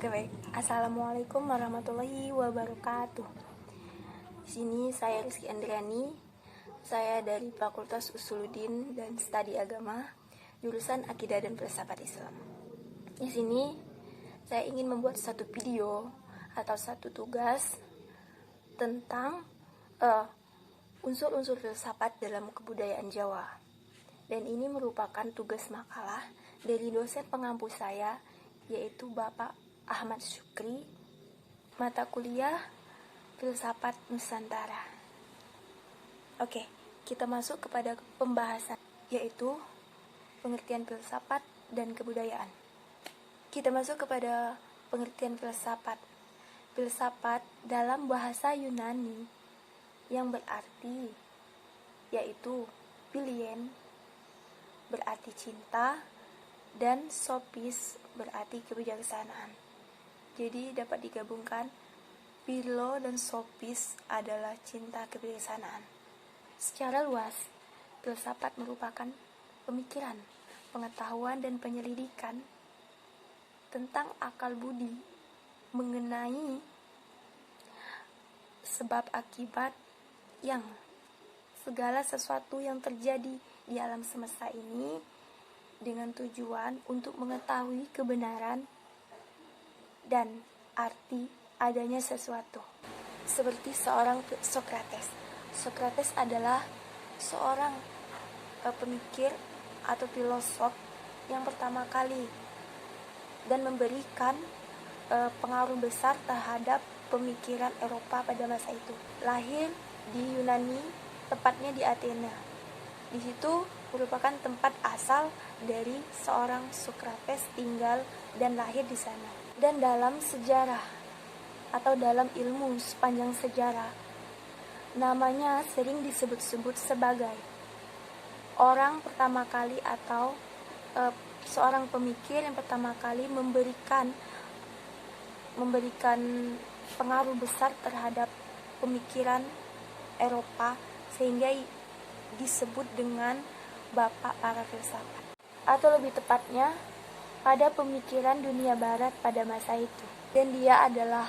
Oke, baik. Assalamualaikum warahmatullahi wabarakatuh. Di sini saya Rizky Andriani. Saya dari Fakultas Usuluddin dan Studi Agama, jurusan Akidah dan Filsafat Islam. Di sini saya ingin membuat satu video atau satu tugas tentang unsur-unsur filsafat dalam kebudayaan Jawa. Dan ini merupakan tugas makalah dari dosen pengampu saya, yaitu Bapak Ahmad Syukri, mata kuliah Filsafat Nusantara. Oke, kita masuk kepada pembahasan, yaitu pengertian filsafat dan kebudayaan. Kita masuk kepada pengertian filsafat. Filsafat dalam bahasa Yunani yang berarti, yaitu philien, berarti cinta, dan sophis berarti kebijaksanaan. Jadi dapat digabungkan, philo dan sophis adalah cinta kebijaksanaan. Secara luas, filsafat merupakan pemikiran, pengetahuan, dan penyelidikan tentang akal budi mengenai sebab akibat yang segala sesuatu yang terjadi di alam semesta ini dengan tujuan untuk mengetahui kebenaran dan arti adanya sesuatu. Seperti seorang Socrates. Socrates adalah seorang pemikir atau filosof yang pertama kali dan memberikan pengaruh besar terhadap pemikiran Eropa pada masa itu. Lahir di Yunani, tepatnya di Athena. Di situ merupakan tempat asal dari seorang Socrates tinggal dan lahir di sana. Dan dalam sejarah atau dalam ilmu sepanjang sejarah, namanya sering disebut-sebut sebagai orang pertama kali atau seorang pemikir yang pertama kali memberikan pengaruh besar terhadap pemikiran Eropa, sehingga disebut dengan bapak para filsafat, atau lebih tepatnya pada pemikiran dunia barat pada masa itu. Dan dia adalah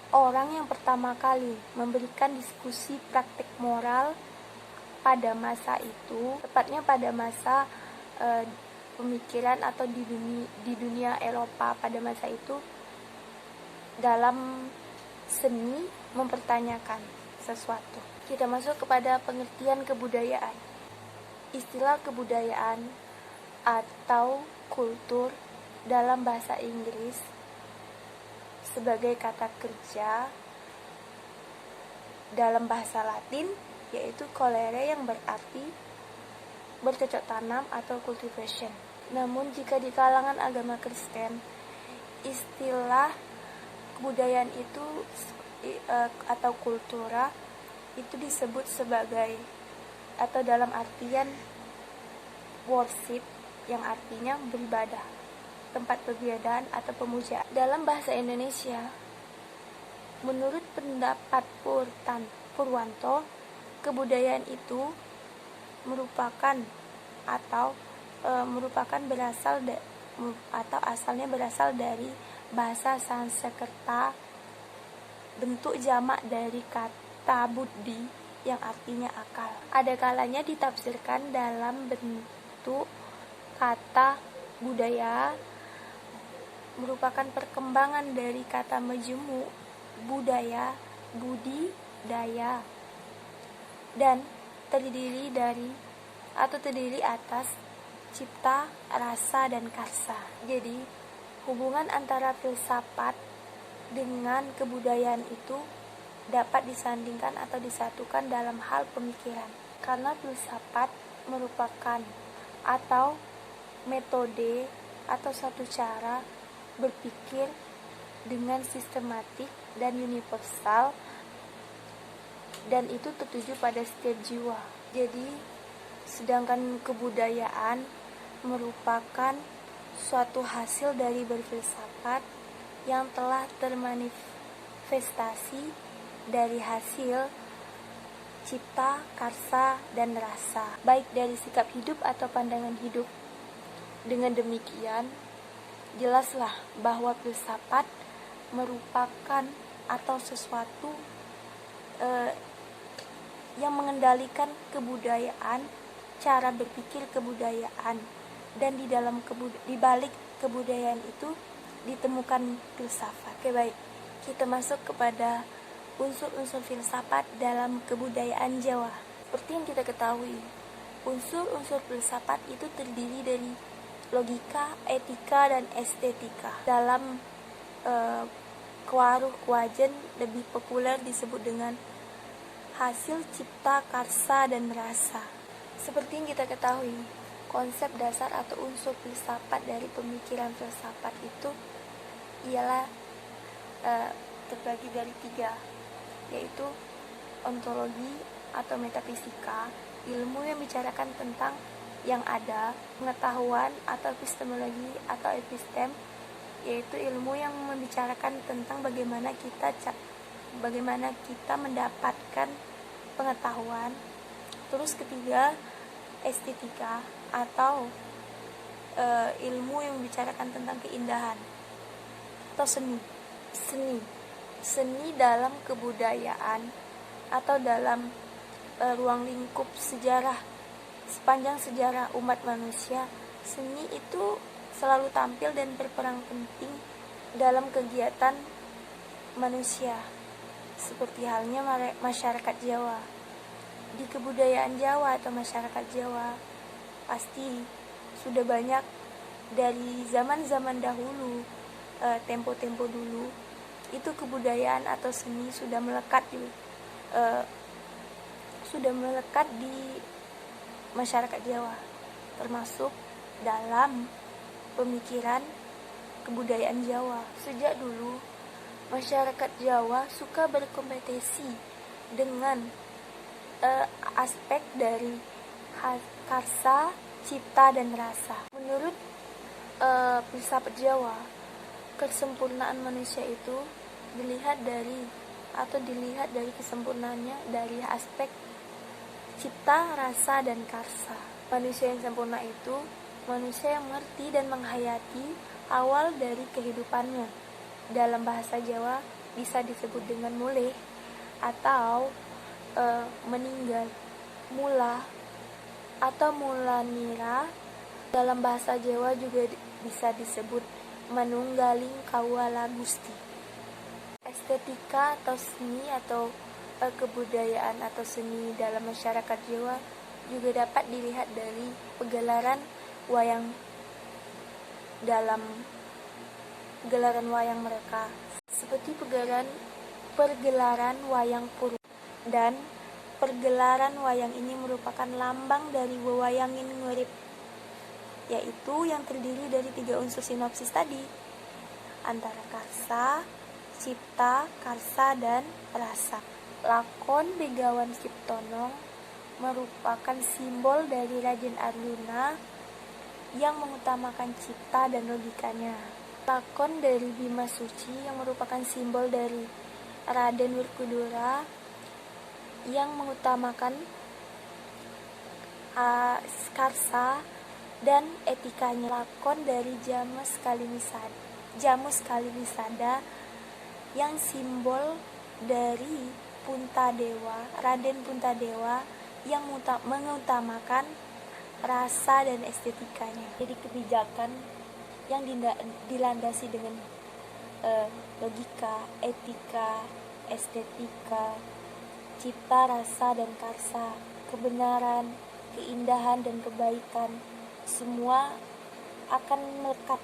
orang yang pertama kali memberikan diskusi praktik moral pada masa itu, tepatnya pada masa pemikiran atau di dunia Eropa pada masa itu, dalam seni mempertanyakan sesuatu. Kita masuk kepada pengertian kebudayaan. Istilah kebudayaan atau kultur dalam bahasa Inggris sebagai kata kerja dalam bahasa Latin, yaitu colere, yang berarti bercocok tanam atau cultivation. Namun jika di kalangan agama Kristen, istilah kebudayaan itu atau kultura itu disebut sebagai atau dalam artian worship, yang artinya beribadah, tempat peribadahan atau pemujaan. Dalam bahasa Indonesia, menurut pendapat Purwanto, kebudayaan itu merupakan asalnya berasal dari bahasa Sanskerta, bentuk jamak dari kata buddhi yang artinya akal. Ada kalanya ditafsirkan dalam bentuk kata budaya, merupakan perkembangan dari kata majemuk budaya, budi, daya, dan terdiri atas cipta, rasa, dan karsa. Jadi hubungan antara filsafat dengan kebudayaan itu dapat disandingkan atau disatukan dalam hal pemikiran, karena filsafat merupakan atau metode atau satu cara berpikir dengan sistematik dan universal, dan itu tertuju pada setiap jiwa. Jadi sedangkan kebudayaan merupakan suatu hasil dari berfilsafat yang telah termanifestasi dari hasil cipta, karsa, dan rasa, baik dari sikap hidup atau pandangan hidup. Dengan demikian, jelaslah bahwa filsafat merupakan atau sesuatu yang mengendalikan kebudayaan, cara berpikir kebudayaan, dan di balik kebudayaan itu ditemukan filsafat. Oke, baik. Kita masuk kepada unsur-unsur filsafat dalam kebudayaan Jawa. Seperti yang kita ketahui, unsur-unsur filsafat itu terdiri dari logika, etika, dan estetika. Dalam Kewaruh Kewajen lebih populer disebut dengan hasil cipta, karsa, dan rasa. Seperti yang kita ketahui, konsep dasar atau unsur filsafat dari pemikiran filsafat itu ialah terbagi dari 3, yaitu ontologi atau metafisika, ilmu yang bicarakan tentang yang ada, pengetahuan atau epistemologi atau epistem, yaitu ilmu yang membicarakan tentang bagaimana kita mendapatkan pengetahuan. Terus ketiga, estetika atau ilmu yang membicarakan tentang keindahan atau seni dalam kebudayaan atau dalam ruang lingkup sejarah. Sepanjang sejarah umat manusia, seni itu selalu tampil dan berperan penting dalam kegiatan manusia, seperti halnya masyarakat Jawa. Di kebudayaan Jawa atau masyarakat Jawa pasti sudah banyak dari zaman-zaman dahulu, tempo-tempo dulu, itu kebudayaan atau seni sudah melekat di masyarakat Jawa, termasuk dalam pemikiran kebudayaan Jawa. Sejak dulu, masyarakat Jawa suka berkompetisi dengan aspek dari karsa, cipta, dan rasa. Menurut filsafat Jawa, kesempurnaan manusia itu dilihat dari kesempurnaannya dari aspek cipta, rasa, dan karsa. Manusia yang sempurna itu manusia yang mengerti dan menghayati awal dari kehidupannya. Dalam bahasa Jawa bisa disebut dengan mulih atau meninggal, mula atau mula nira. Dalam bahasa Jawa juga bisa disebut manunggaling kawula Gusti. Estetika atau seni atau kebudayaan atau seni dalam masyarakat Jawa juga dapat dilihat dari pegelaran wayang mereka, seperti pergelaran wayang Purut, dan pergelaran wayang ini merupakan lambang dari wewayangin ngurip, yaitu yang terdiri dari 3 unsur sinopsis tadi, antara karsa, cipta, karsa, dan rasa. Lakon Begawan Ciptono merupakan simbol dari Raden Arjuna yang mengutamakan cipta dan logikanya. Lakon dari Bima Suci yang merupakan simbol dari Raden Werkudara yang mengutamakan karsa dan etikanya. Lakon dari Jamus Kaliwisada yang simbol dari Raden Puntadewa yang mengutamakan rasa dan estetikanya. Jadi kebijakan yang dilandasi dengan logika, etika, estetika, cipta, rasa, dan karsa, kebenaran, keindahan, dan kebaikan, semua akan melekat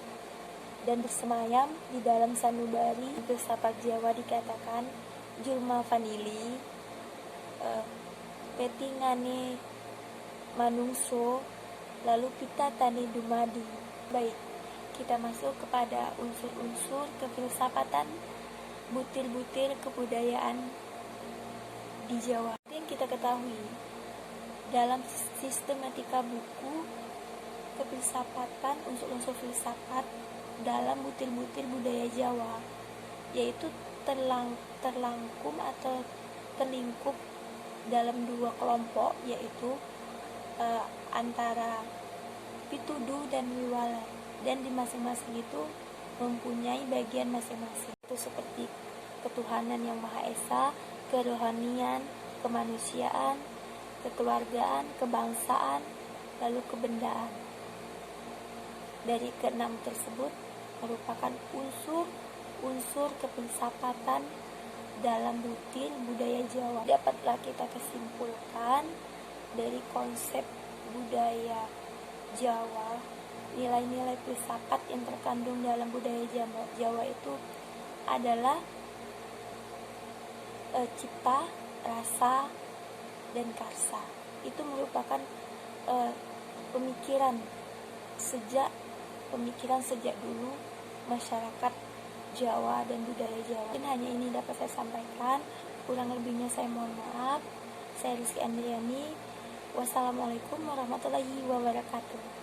dan bersemayam di dalam sanubari filsafat Jawa. Dikatakan Julma Vanili petingane manungso lalu pitatane dumadi. Baik, kita masuk kepada unsur-unsur kefilsafatan, butir-butir kebudayaan di Jawa. Yang kita ketahui dalam sistematika buku kefilsafatan, unsur-unsur filsafat dalam butir-butir budaya Jawa, yaitu terlangkum atau terlingkup dalam 2 kelompok, yaitu antara pituduh dan wiwala, dan di masing-masing itu mempunyai bagian masing-masing, itu seperti ketuhanan yang Maha Esa, kerohanian, kemanusiaan, kekeluargaan, kebangsaan, lalu kebendaan. Dari keenam tersebut merupakan unsur kefilsafatan dalam rutin budaya Jawa. Dapatlah kita kesimpulkan dari konsep budaya Jawa, nilai-nilai filsafat yang terkandung dalam budaya Jawa itu adalah cipta, rasa, dan karsa. Itu merupakan pemikiran sejak dulu masyarakat Jawa dan budaya Jawa. Dan hanya ini dapat saya sampaikan, kurang lebihnya saya mohon maaf. Saya Rizky Andriani. Wassalamualaikum warahmatullahi wabarakatuh.